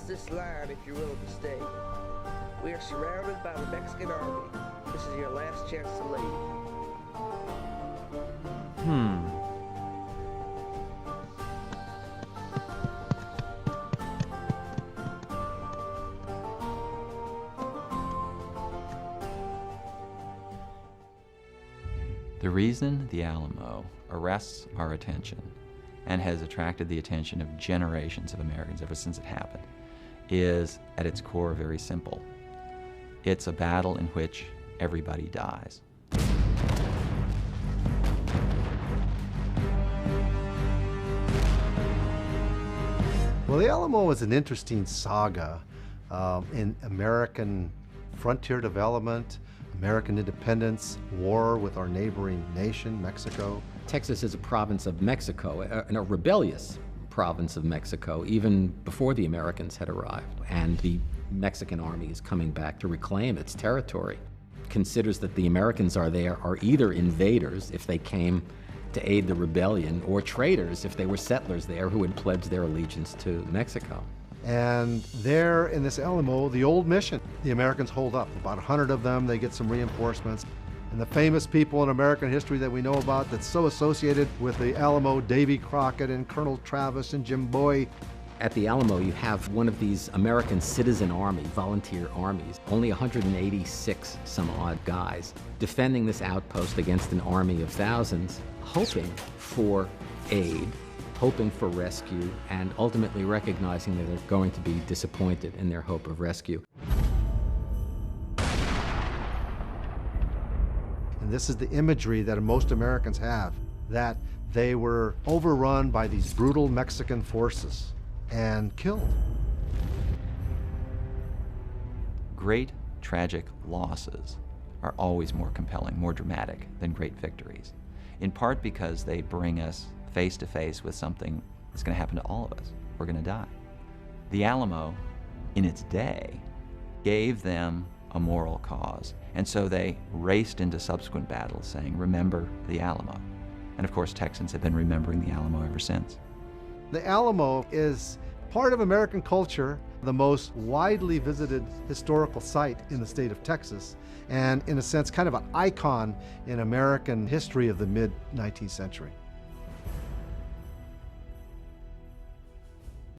this line if you're willing to stay. We are surrounded by the Mexican army. This is your last chance to leave. The reason the Alamo arrests our attention and has attracted the attention of generations of Americans ever since it happened is, at its core, very simple. It's a battle in which everybody dies. Well, the Alamo is an interesting saga in American frontier development, American independence, war with our neighboring nation, Mexico. Texas is a province of Mexico, and a rebellious province of Mexico, even before the Americans had arrived. And the Mexican army is coming back to reclaim its territory. Considers that the Americans are either invaders, if they came to aid the rebellion, or traitors, if they were settlers there who had pledged their allegiance to Mexico. And there in this Alamo, the old mission, the Americans hold up. About 100 of them, they get some reinforcements. And the famous people in American history that we know about that's so associated with the Alamo, Davy Crockett and Colonel Travis and Jim Bowie. At the Alamo, you have one of these American citizen army, volunteer armies, only 186 some odd guys, defending this outpost against an army of thousands, hoping for aid, hoping for rescue, and ultimately recognizing that they're going to be disappointed in their hope of rescue. And this is the imagery that most Americans have, that they were overrun by these brutal Mexican forces and killed. Great tragic losses are always more compelling, more dramatic than great victories, in part because they bring us face to face with something that's going to happen to all of us. We're going to die. The Alamo, in its day, gave them a moral cause, and so they raced into subsequent battles saying, "Remember the Alamo." And of course, Texans have been remembering the Alamo ever since. The Alamo is part of American culture, the most widely visited historical site in the state of Texas, and in a sense, kind of an icon in American history of the mid-19th century.